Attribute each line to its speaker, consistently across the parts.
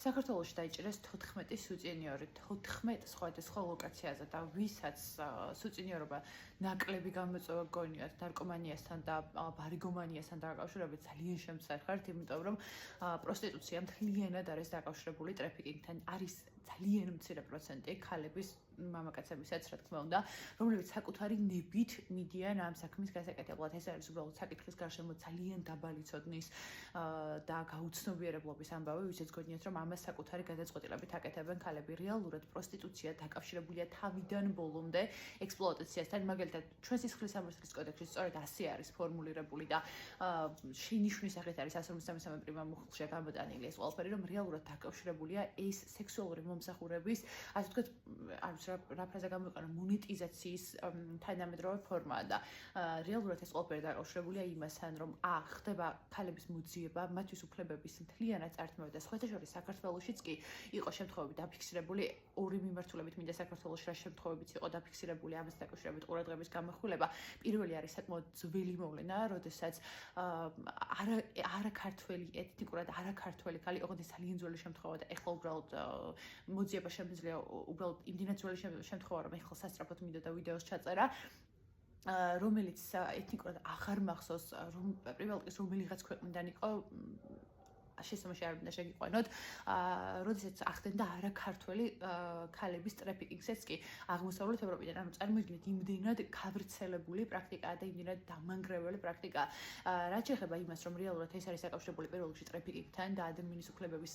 Speaker 1: საქართველოში დაიჭირეს 14 სუწინიორი, 14 სხვადასხვა ლოკაციაზე და ვისაც სუწინიორობა ნაკლები გამოწვევა გონიათ ნარკომანიასთან და ბარიგომანიასთან დაკავშირებით ძალიან შემწერხართ, იმიტომ რომ პროსტიტუცია მთლიანად არის დაკავშირებული ტრაფიკინგთან, არის ძალიან მცირე პროცენტი ქალების მამაკაცებისაც, რა თქმა უნდა, რომლებიც საკუთარი ნებით მიდიან ამ საქმის გასაკეთებლად. ეს არის უბრალოდ საკითხის გარშემო ძალიან დაბალი ცოდნის და გაუცნობიერებლობის ამბავი, ვისაც გონიათ, რომ ამას საკუთარი გადაწყვეტილებით აკეთებენ ქალები. რეალურად პროსტიტუცია დაკავშირებულია თავიდან ბოლომდე ექსპლუატაციასთან, მაგალითად, ჩვენ სისხლის სამართლის კოდექსში სწორედ ასე არის ფორმულირებული და შენიშვნის სახით არის 153 პრიმა მუხლში გამოტანილი ეს ყველაფერი, რომ რეალურად დაკავშირებულია ეს სექსუალური მომსახურების, ასე ვთქვათ, რა ფრაზა გამოვიყენო, მონეტიზაციის თანამედროვე ფორმაა და რეალურად ეს ყველაფერი დაკავშირებულია იმასთან, რომ ხდება ქალების მოძიება, მათთვის უფლებების მთლიანად წართმევა და სხვათა შორის საქართველოშიც კი იყო შემთხვევები დაფიქსირებული, ორი მიმართულებით მინდა საქართველოში რა შემთხვევებიც იყო დაფიქსირებული ამას დაკავშირებით ყურადღების გამახვილება. პირველი არის საკმაოდ ძველი მოვლენა, როდესაც არაქართველი, ეთნიკურად არაქართველი ქალი, ოღონდ ეს ძალიან ძველი შემთხვევა და ეხლა უბრალოდ მოძიება შემიძლია უბრალოდ იმდენად ძველი შემთხვევა, რომ ეხლა სასწრაფოდ მინდოდა ვიდეოს ჩაწერა, რომელიც ეთნიკურად აღარ მახსოვს, რომ პრივალტკის რომელიღაც ქვეყნიდან იყო, შესამოში არ მინდა შეგიყვანოთ, როდესაც ახდენდა არაქართველი ქალების ტრაფიკინგსაც კი აღმოსავლეთ ევროპიდან, ანუ წარმოიდგინეთ, იმდენად გავრცელებული პრაქტიკაა და იმდენად დამანგრეველი პრაქტიკაა. რაც შეეხება იმას, რომ რეალურად ეს არის დაკავშირებული პირველ რიგში ტრაფიკინგთან და ადამიანის უფლებების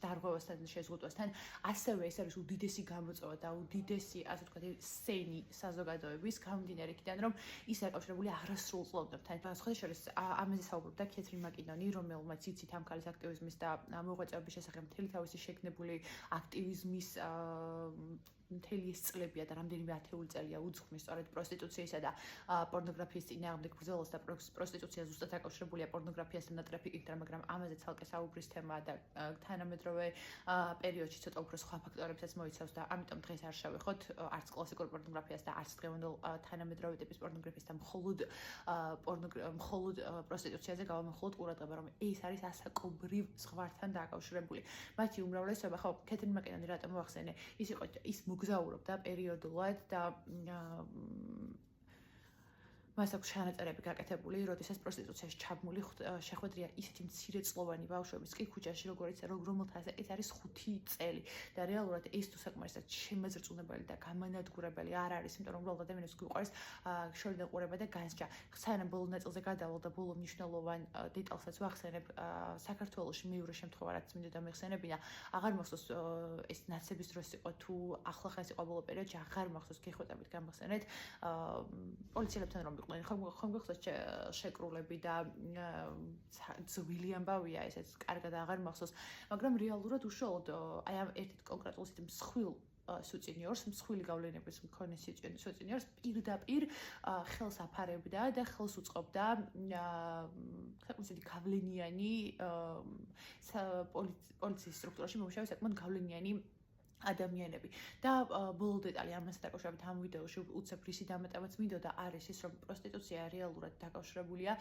Speaker 1: დარღვევასთან და შეზღუდვასთან, ასევე ეს არის უდიდესი გამოწვევა და უდიდესი, ასე ვთქვათ, სცენი საზოგადოების გამომდინარე იქიდან, რომ ის დაკავშირებულია არასრულ წლოვდებთან. სხვათა შორის ამაზე საუბრობდა კეთრინ მაკინონი, რომელმაც იცით ამ ქალის აქტივიზმის და მოღვაწეობის შესახებ მთელი თავისი შეგნებული აქტივიზმის მთელი ეს წლებია და რამდენიმე ათეული წელია უძღვნის სწორედ პროსტიტუციისა და პორნოგრაფიის წინააღმდეგ ბრძოლას და პროსტიტუცია ზუსტად დაკავშირებულია პორნოგრაფიასთან და ტრაფიკინგთან, მაგრამ ამაზე ცალკე საუბრის თემაა და თანამედროვე პერიოდში ცოტა უფრო სხვა ფაქტორებსაც მოიცავს და ამიტომ დღეს არ შევეხოთ არც კლასიკურ პორნოგრაფიას და არც დღევანდელ თანამედროვე ტიპის პორნოგრაფიას და მხოლოდ პროსტიტუციაზე გავამახვილოთ ყურადღება, რომ ეს არის ასაკობრივ ზღვართან დაკავშირებული. მათი უმრავლესობა, ხო, კეთრინ მაკინონი რატომ მოახსენე, ის მოგზაურობდა პერიოდულად და მას აქვს ჩანაწერები გაკეთებული, როდესაც პროსტიტუციაში ჩაბმული შეხვედრია ისეთი მცირეწლოვანი ბავშვების კი ქუჩაში, რომელთაც ეს არის 5 წელი და რეალურად ეს თუ საკმარისად შემაძრწუნებელი და გამანადგურებელი არ არის, იმიტომ რომ უბრალოდ ადამიანებს გვიყვარს შორიდან ყურება და განსჯა. სანამ ბოლო ნაწილზე გადავალ და ბოლო მნიშვნელოვან დეტალსაც ვახსენებ, საქართველოში მეორე შემთხვევა, რაც მინდოდა მეხსენებინა, აღარ მახსოვს ეს ნაცების დროს იყო თუ ახლახანს იყო ბოლო პერიოდში, აღარ მახსოვს გეხვეტებით გამახსენეთ პოლიციელებთან რომ ხომ გახსოვთ შეკრულები და ძვილი ამბავია, ესეც კარგად აღარ მახსოვს, მაგრამ რეალურად უშუალოდ აი ამ ერთ კონკრეტულ მსხვილ სუწინიორს, მსხვილი გავლენების მქონე სუწინიორს პირდაპირ ხელს აფარებდა და ხელს უწყობდა საკმაოდ გავლენიანი პოლიციის სტრუქტურაში მომუშავე საკმაოდ გავლენიანი ადამიანები და ბოლო დეტალი ამასთან დაკავშირებით ამ ვიდეოში უცებ რისი დამატებაც მინდოდა არის ის, რომ პროსტიტუცია რეალურად დაკავშირებულია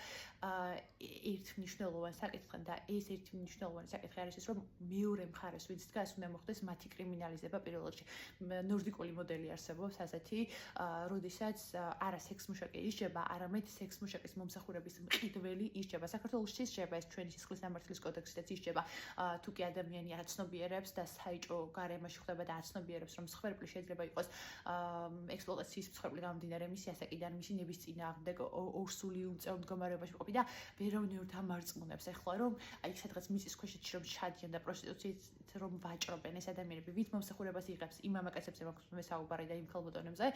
Speaker 1: ერთ მნიშვნელოვან საკითხთან და ეს ერთი მნიშვნელოვანი საკითხი არის ის, რომ მეორე მხარეს ვინც დგას, უნდა მოხდეს მათი კრიმინალიზება პირველ რიგში. ნორდიკული მოდელი არსებობს ასეთი, როდესაც არა სექსმუშაკი ისჯება, არამედ სექსმუშაკის მომსახურების მყიდველი ისჯება. საქართველოში ისჯება, ეს ჩვენი სისხლის სამართლის კოდექსშიც ისჯება, თუ კი ადამიანი აცნობიერებს და საიჭო გარემოში და აცნობიერებს, რომ მსხვერპლი შეიძლება იყოს ექსპლუატაციის მსხვერპლი გამომდინარე მისი ასაკიდან, მისი ნების წინააღმდეგ ორსული უმწევრ მდგომარეობაში ყოფი და ვერავინ დამარწმუნებს ეხლა, რომ აი სადღაც მიწის ქვეშეც რომ ჩადიან და პროსტიტუციით რომ ვაჭრობენ ეს ადამიანები, ვით მომსახურებას იღებს იმ მამაკაცებზე მე საუბარი და იმ ქალბატონებზე,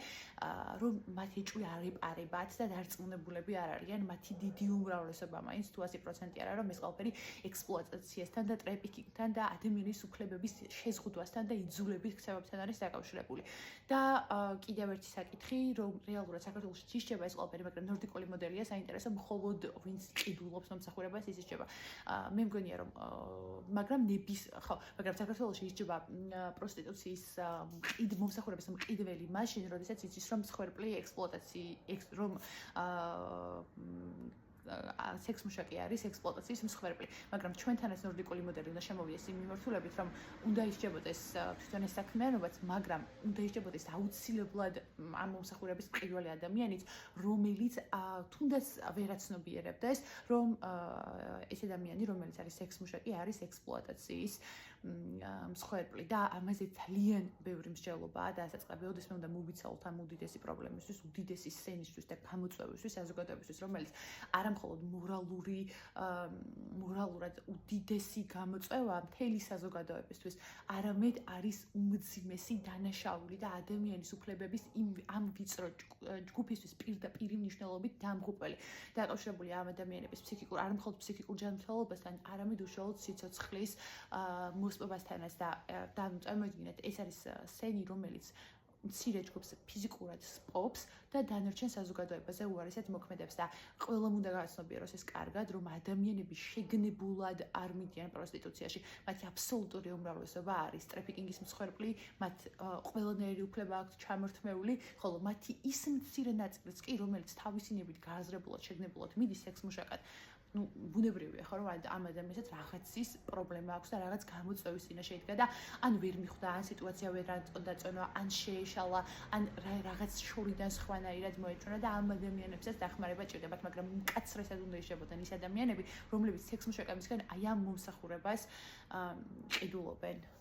Speaker 1: რომ მათი ჭვი არ იპარებათ და დარწმუნებულები არ არიან, მათი დიდი უმრავლესობა მაინც თუ 100% არა, რომ ეს ყველაფერი ექსპლუატაციასთან და ტრაფიკინგთან და ადამიანის უფლებების შეზღუდვასთან და იძულებით ქცევებთან არის დაკავშირებული. და კიდევ ერთი საკითხი, რომ რეალურად საქართველოში ისჯება ეს ყველაფერი, მაგრამ ნორდიკული მოდელია საინტერესო, მხოლოდ ვინც ყიდულობს მომსახურებას ის ისჯება. მე მგონია, რომ მაგრამ ნების, ხო, მაგრამ საქართველოში ისჯება პროსტიტუციის მომსახურების მყიდველი მაშინ, როდესაც იცის, რომ მსხვერპლი ექსპლუატაციის, რომ სექსმუშაკი არის ექსპლუატაციის მსხვერპლი, მაგრამ ჩვენთანაც ნორდიკული მოდელი უნდა შემოვიდეს იმ მიმართულებით, რომ უნდა ისჯებოდეს თვითონ ეს საქმიანობაც, მაგრამ უნდა ისჯებოდეს აუცილებლად ამ მომსახურების პირველი ადამიანიც, რომელიც თუნდაც ვერაცნობიერებდეს, რომ ეს ადამიანი, რომელიც არის სექსმუშაკი, არის ექსპლუატაციის მსხვერპლი და ამაზე ძალიან ბევრი მსჯელობაა დასაწყები. ოდესმე უნდა მოვიცალოთ ამ უდიდესი პრობლემისთვის, უდიდესი სცენისთვის და გამოწვევისთვის, საზოგადოებისთვის, რომელიც არამხოლოდ მორალურად უდიდესი გამოწვევა მთელი საზოგადოებისთვის, არამედ არის უმძიმესი დანაშაული და ადამიანის უფლებების ამ ვიწრო ჯგუფისთვის პირდაპირ მნიშვნელობით დამღუპველი. დაკავშირებულია ამ ადამიანების არამხოლოდ ფსიქიკურ ჯანმრთელობასთან, არამედ უშუალოდ სიცოცხლის მოსპობასთანაც და წარმოიდგინეთ, ეს არის სცენი, რომელიც მცირე ჯგუფს ფიზიკურად სპობს და დანარჩენ საზოგადოებაზე უარესად მოქმედებს და ყველამ უნდა გააცნობიეროს ეს კარგად, რომ ადამიანები შეგნებულად არ მიდიან პროსტიტუციაში. მათი აბსოლუტური უმრავლესობა არის ტრაფიკინგის მსხვერპლი, მათ ყველანაირი უფლება აქვთ ჩამორთმეული, ხოლო მათი ის მცირე ნაწილიც კი, რომელიც თავისინებით გააზრებულად, შეგნებულად მიდის სექსმუშაკად, ბუნებრივია ხო რომ ამ ადამიანსაც რაღაცის პრობლემა აქვს და რაღაც გამოწვევის წინაშე იდგა და ან ვერ მიხვდა, ან სიტუაცია ვერ დაწონა, ან შეეშალა, ან რაღაც შორიდან სხვანაირად მოეჩვენა და ამ ადამიანებსაც დახმარება ჭირდებათ, მაგრამ მკაცრესად უნდა ისჯებოდნენ ის ადამიანები, რომლებიც სექსმუშაკებისგან აი ამ მომსახურებას ყიდულობენ.